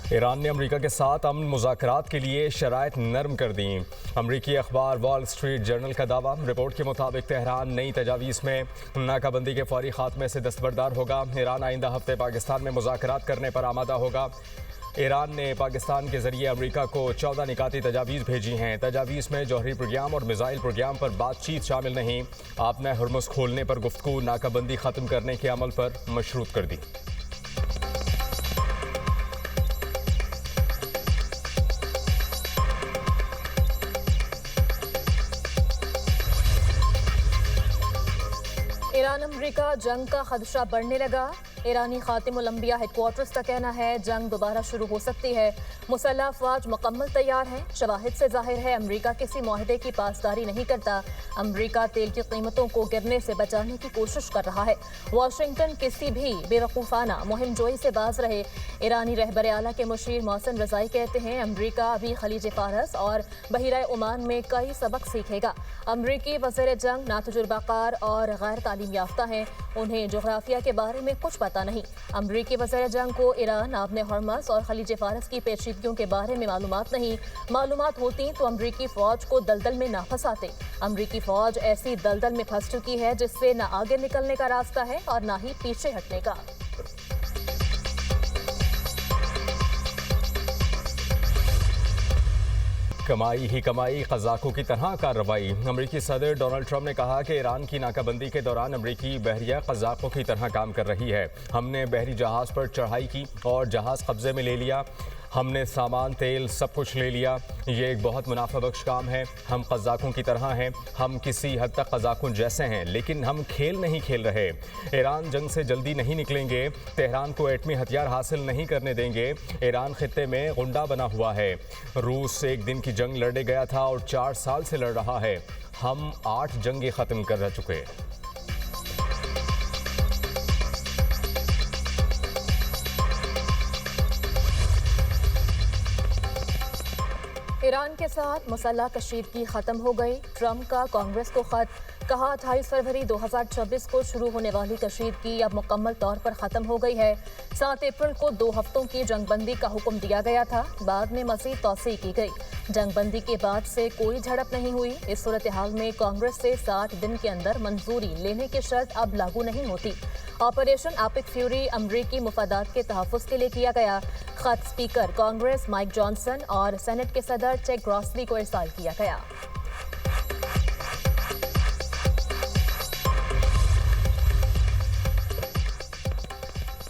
Iran ने America के साथ अमन मुज़ाकरात के लिए शराइत नरम कर दी। अमरीकी अखबार वॉल स्ट्रीट जर्नल का दावा। रिपोर्ट के मुताबिक तेहरान नई तजावीज़ में नाकाबंदी के फौरी खात्मे से दस्तबरदार होगा। ईरान आइंदा हफ्ते पाकिस्तान में मुज़ाकरात करने पर आमादा होगा। ईरान ने पाकिस्तान के जरिए अमेरिका को 14 निकाती तजावीज़ भेजी हैं। तजावीज़ में जौहरी प्रोग्राम और मिसाइल प्रोग्राम पर बातचीत शामिल नहीं। आपने हुर्मुज़ खोलने पर गुफ्तगू नाकाबंदी ख़त्म करने के अमल पर मशरूत कर दी। ईरान अमरीका जंग का खदशा बढ़ने लगा। ईरानी खातिमुल अंबिया हेडक्वार्टर्स का कहना है जंग दोबारा शुरू हो सकती है। मुसल्लह अफवाज मुकम्मल तैयार हैं। शवाहिद से जाहिर है अमरीका किसी मुआहदे की पासदारी नहीं करता। अमरीका तेल की कीमतों को गिरने से बचाने की कोशिश कर रहा है। वाशिंगटन किसी भी बेवकूफ़ाना मुहिम जोई से बाज रहे। ईरानी रहबर आला के मुशीर मोहसिन रज़ाई कहते हैं अमरीका अभी खलीज फारस और बहिरा ओमान में कई सबक सीखेगा। अमरीकी वज़ीर जंग नातजुर्बाकार और गैर तालीम याफ्ता हैं। उन्हें जोग्राफिया के बारे में कुछ पता नहीं। अमरीकी वज़ीर जंग को ईरान आबने हर्मस और खलीज फारस की पेचीदगियों के बारे में मालूमात नहीं। मालूमात होती तो अमरीकी फ़ौज को दलदल में ना फंसाते। अमरीकी फ़ौज ऐसी दलदल में फंस चुकी है जिससे न आगे निकलने का रास्ता है और न ही पीछे हटने का। कमाई ही कमाई, कज़ाकों की तरह कार्रवाई। अमरीकी सदर डोनाल्ड ट्रंप ने कहा कि ईरान की नाकाबंदी के दौरान अमरीकी बहरिया कज़ाकों की तरह काम कर रही है। हमने बहरी जहाज़ पर चढ़ाई की और जहाज़ कब्जे में ले लिया। हमने सामान, तेल, सब कुछ ले लिया। ये एक बहुत मुनाफा बख्श काम है। हम कज़ाकों की तरह हैं। हम किसी हद तक कज़ाकों जैसे हैं, लेकिन हम खेल नहीं खेल रहे। ईरान जंग से जल्दी नहीं निकलेंगे। तेहरान को एटमी हथियार हासिल नहीं करने देंगे। ईरान खित्ते में गुंडा बना हुआ है। रूस एक दिन की जंग लड़े गया था और 4 साल से लड़ रहा है। हम 8 जंगें ख़त्म कर चुके। ईरान के साथ मुसल्लह कशीदगी खत्म हो गई। ट्रंप का कांग्रेस को खत। कहा 28 फरवरी 2026 को शुरू होने वाली कशीदगी अब मुकम्मल तौर पर ख़त्म हो गई है। 7 अप्रैल को 2 हफ्तों की जंगबंदी का हुक्म दिया गया था। बाद में मज़ीद तौसीह की गई। जंगबंदी के बाद से कोई झड़प नहीं हुई। इस सूरत हाल में कांग्रेस से 60 दिन के अंदर मंजूरी लेने की शर्त अब लागू नहीं होती। ऑपरेशन एपिक फ्यूरी अमरीकी मुफादात के तहफ़्फ़ुज़ के लिए किया गया। खत स्पीकर कांग्रेस माइक जॉनसन और सेनेट के सदर टेड ग्रॉसली को इरसाल किया गया।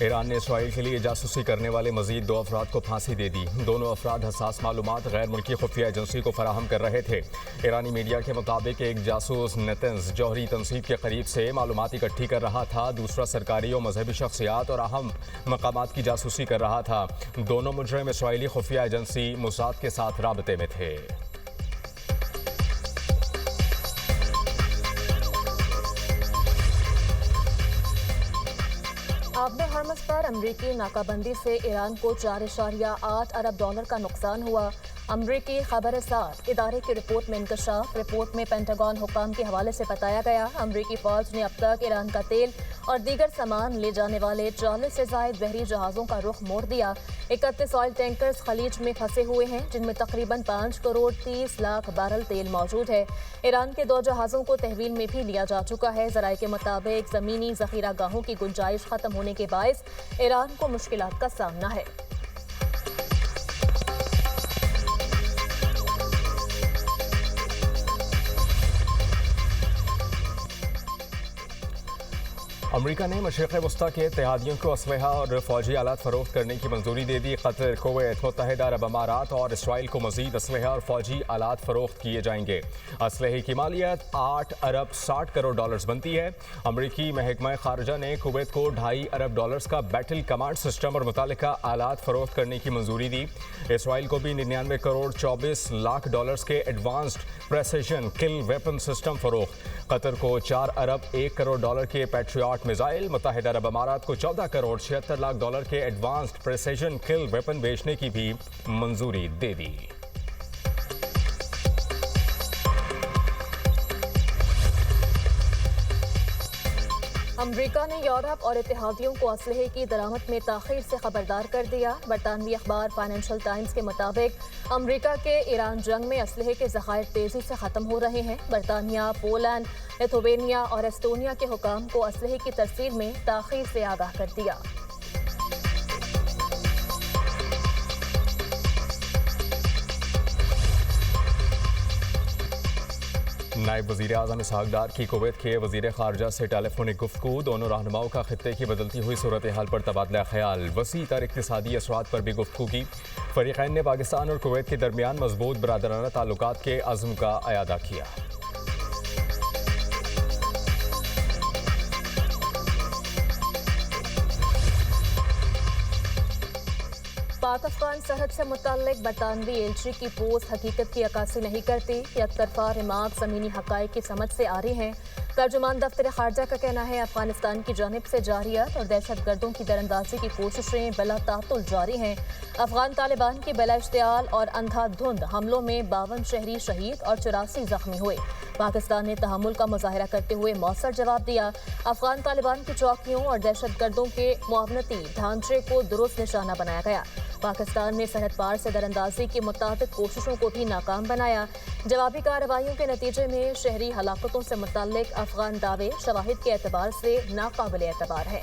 ईरान ने इसराइल के लिए जासूसी करने वाले मजीद 2 अफराद को फांसी दे दी। दोनों अफराद हसास मालूमात गैर मुल्की खुफिया एजेंसी को फराहम कर रहे थे। ईरानी मीडिया के मुताबिक एक जासूस नेतन्स जौहरी तनसीब के करीब से मालूमात इकट्ठी कर रहा था। दूसरा सरकारी और मजहबी शख्सियात और अहम मकामात की जासूसी कर रहा था। दोनों मुजरिम इसराइली खुफिया एजेंसी मोसाद के साथ राबते में थे। आबने हर्मस पर अमरीकी नाकाबंदी से ईरान को 4.8 अरब डॉलर का नुकसान हुआ। अमरीकी खबरसार इदारे की रिपोर्ट में इंकशाफ। रिपोर्ट में पेंटागन हुकाम के हवाले से बताया गया अमरीकी फौज ने अब तक ईरान का तेल और दीगर सामान ले जाने वाले 40 से ज़ायद बहरी जहाज़ों का रुख मोड़ दिया। 31 ऑयल टैंकर्स खलीज में फंसे हुए हैं, जिनमें तकरीबन 5 करोड़ 30 लाख बैरल तेल मौजूद है। ईरान के 2 जहाज़ों को तहवील में भी लिया जा चुका है। ज़राए के मुताबिक ज़मीनी ज़ख़ीरा गाहों की गुंजाइश ख़त्म होने के बायस ईरान को मुश्किलात का सामना है। अमरीका ने मशरिक़ वस्ता के इत्तेहादियों को असलहा और फौजी आलात फ़रोख्त करने की मंजूरी दे दी। कतर, कुवैत, मुत्तहिदा अरब अमारात और इसराइल को मज़ीद असलहा और फौजी आलात फ़रोख्त किए जाएंगे। असलहे की मालियत 8 अरब 60 करोड़ डॉलर्स बनती है। अमरीकी महकमा ख़ारजा ने कुवैत को 2.5 अरब डॉलर्स का बैटल कमांड सिस्टम और मुतालिका आलात फ़रोख्त करने की मंजूरी दी। इसराइल को भी 99 करोड़ 24 लाख डॉलर्स के एडवांस्ड प्रेसिशन किल वेपन सिस्टम फ़रोख्त। कतर को 4 अरब 1 करोड़ डॉलर के पैट्रियट मिसाइल, मुत्तहिदा अरब अमारात को 14 करोड़ 76 लाख डॉलर के एडवांस्ड प्रेसिशन किल वेपन बेचने की भी मंजूरी दे दी। अमरीका ने यूरोप और इत्तेहादियों को असलहे की दरामद में ताखीर से खबरदार कर दिया। बरतानवी अखबार फाइनेंशियल टाइम्स के मुताबिक अमरीका के ईरान जंग में असलहे के ज़खायर तेज़ी से ख़त्म हो रहे हैं। बरतानिया, पोलैंड, लिथुवेनिया और एस्टोनिया के हुकाम को असलहे की तरसील में ताखीर से आगाह कर दिया। नायब वज़ीर आज़म इसहाक डार की कुवैत के वज़ीर ख़ारजा से टेलीफोनिक गुफ्तगू। दोनों रहनुमाओं का खित्ते की बदलती हुई सूरत हाल पर तबादला ख्याल। वसी तर इक़्तिसादी असरात पर भी गुफ्तगू की। फ़रीक़ैन ने पाकिस्तान और कुवैत के दरमियान मजबूत बरादराना ताल्लुकात के अज़्म का अयादा किया। पाक अफगान सरहद से मुताल्लिक बरतानवी एलची की पोस्ट हकीकत की अक्कासी नहीं करती। यकतरफा रिमार्क ज़मीनी हक़ाइक़ की समझ से आ रही हैं। तर्जुमान दफ्तर खारजा का कहना है अफगानिस्तान की जानिब से जारियत और दहशत गर्दों की दरअंदाजी की कोशिशें बिला तातुल जारी हैं। अफगान तालिबान के बिला इश्तियाल और अंधाधुंध हमलों में 52 शहरी शहीद और 84 जख्मी हुए। पाकिस्तान ने तहम्मुल का मुजाहरा करते हुए मौसर जवाब दिया। अफगान तालिबान की चौकियों और दहशत गर्दों के मुआवनती ढांचे को दुरुस्त निशाना बनाया गया। पाकिस्तान ने सरहद पार से दरअंदाजी की मुताबिक कोशिशों को भी नाकाम बनाया। जवाबी कार्रवाइयों के नतीजे में शहरी हलाकतों से मुताल्लिक अफगान दावे शवाहिद के एतबार से नाकाबिल एतबार है।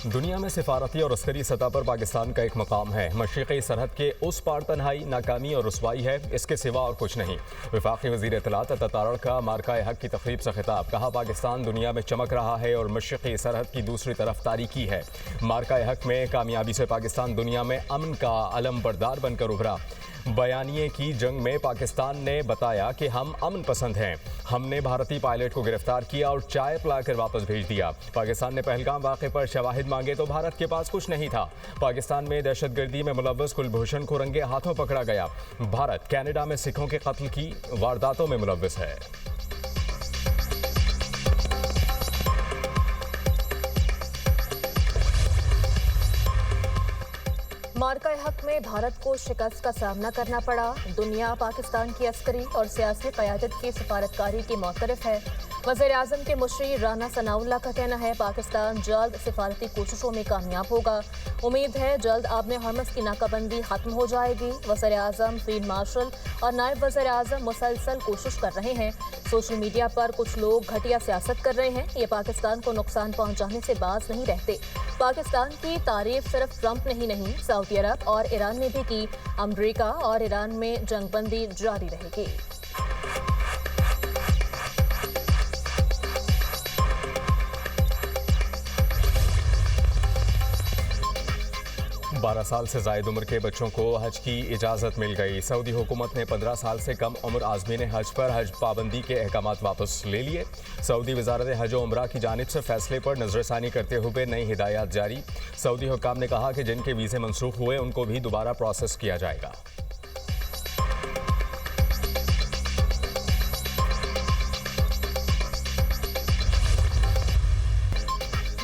दुनिया में सिफारती और अस्करी सतह पर पाकिस्तान का एक मकाम है। मशरिक़ी सरहद के उस पार तन्हाई, नाकामी और रुसवाई है, इसके सिवा और कुछ नहीं। वफाकी वज़ीर इत्तलात अता तारड़ का मार्का हक की तक़रीब से खिताब। कहा पाकिस्तान दुनिया में चमक रहा है और मशरिक़ी सरहद की दूसरी तरफ तारीकी है। मार्का हक में कामयाबी से पाकिस्तान दुनिया में अमन का अलम बरदार बनकर उभरा। बयानिए की जंग में पाकिस्तान ने बताया कि हम अमन पसंद हैं। हमने भारतीय पायलट को गिरफ्तार किया और चाय पिलाकर वापस भेज दिया। पाकिस्तान ने पहलगाम वाक़े पर शवाहिद मांगे तो भारत के पास कुछ नहीं था। पाकिस्तान में दहशतगर्दी में मुलव्वस कुलभूषण को रंगे हाथों पकड़ा गया। भारत कनाडा में सिखों के कत्ल की वारदातों में मुलव्वस है। मार्का हक में भारत को शिकस्त का सामना करना पड़ा। दुनिया पाकिस्तान की अस्करी और सियासी क़यादत की सिफारतकारी की मौतरफ है। वज़ीर आज़म के मुशीर राना सनाउल्लाह का कहना है पाकिस्तान जल्द सिफारती कोशिशों में कामयाब होगा। उम्मीद है जल्द आबने हरमस की नाकाबंदी खत्म हो जाएगी। वज़ीर आज़म, फील्ड मार्शल और नायब वज़ीर आज़म मुसलसल कोशिश कर रहे हैं। सोशल मीडिया पर कुछ लोग घटिया सियासत कर रहे हैं। ये पाकिस्तान को नुकसान पहुँचाने से बाज नहीं रहते। पाकिस्तान की तारीफ सिर्फ ट्रंप ने ही नहीं, सऊदी अरब और ईरान ने भी की। अमरीका और ईरान में जंगबंदी जारी रहेगी। 12 साल से ज़ायद उम्र के बच्चों को हज की इजाज़त मिल गई। सऊदी हुकूमत ने 15 साल से कम उम्र आज़मीन हज पर हज पाबंदी के अहकामात वापस ले लिए। सऊदी वज़ारत हज और उम्रा की जानिब से फैसले पर नज़रसानी करते हुए नई हिदायत जारी। सऊदी हुक्काम ने कहा कि जिनके वीज़े मनसूख हुए उनको भी दोबारा प्रोसेस किया जाएगा।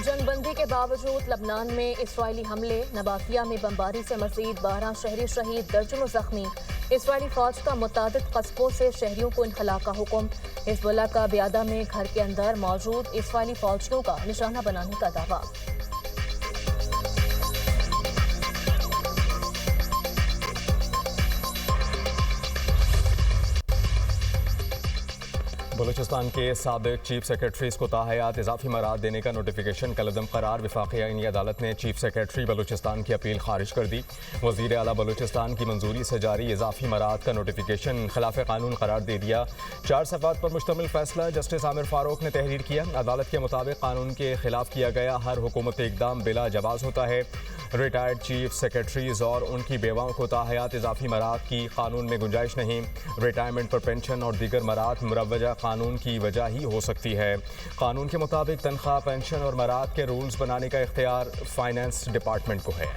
जंगबंदी के बावजूद लबनान में इसराइली हमले, नबातिया में बमबारी से मजीद 12 शहरी शहीद, दर्जनों जख्मी। इसराइली फौज का मुतादिद कस्बों से शहरियों को इनखला का हुक्म। हिज़्बुल्लाह का ब्यादा में घर के अंदर मौजूद इसराइली फौजियों का निशाना बनाने का दावा। बलूचिस्तान के साबिक चीफ सेक्रेटरीज को ताहयात इजाफी मराद देने का नोटिफिकेशन कलदम करार। वफाकी आईनी अदालत ने चीफ सेक्रेटरी बलूचिस्तान की अपील खारिज कर दी। वज़ीर आला बलूचिस्तान की मंजूरी से जारी इजाफी मराद का नोटिफिकेशन खिलाफ कानून करार दे दिया। 4 सफ़ात पर मुश्तमिल फैसला जस्टिस आमिर फारूक ने तहरीर किया। अदालत के मुताबिक कानून के खिलाफ किया गया हर हुकूमती इक़दाम बिला जवाज़ होता है। रिटायर्ड चीफ सेक्रेटरीज और उनकी बेवाओं को ताहयात इजाफी मराद की कानून में गुंजाइश नहीं। रिटायरमेंट पर पेंशन और दीगर मराद मुरव्वजा कानून की वजह ही हो सकती है। कानून के मुताबिक तनख्वाह, पेंशन और मराद के रूल्स बनाने का इख्तियार फाइनेंस डिपार्टमेंट को है।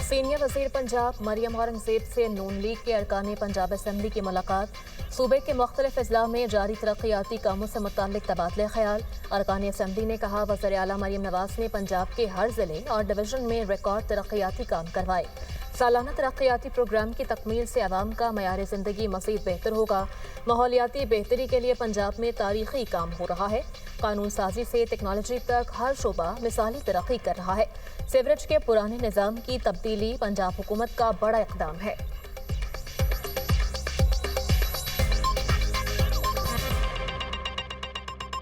सीनियर वज़ीर पंजाब मरियम औरंगज़ेब से नून लीग के अरकान पंजाब असम्बली की मुलाकात। सूबे के मुख्तलिफ अजला में जारी तरक्याती कामों से मुताल्लिक तबादले ख्याल। अरकान असम्बली ने कहा, वज़ीर आला मरीम नवाज ने पंजाब के हर जिले और डिवीजन में रिकॉर्ड तरक्याती काम करवाए। सालाना तरक्याती प्रोग्राम की तकमील से आवाम का मयार ज़िंदगी मज़ीद बेहतर होगा। माहौलियाती बेहतरी के लिए पंजाब में तारीखी काम हो रहा है। कानून साजी से टेक्नोलॉजी तक हर शोबा मिसाली तरक्की कर रहा है। सीवरेज के पुराने निज़ाम की तब्दीली पंजाब हुकूमत का बड़ा इक़दाम है।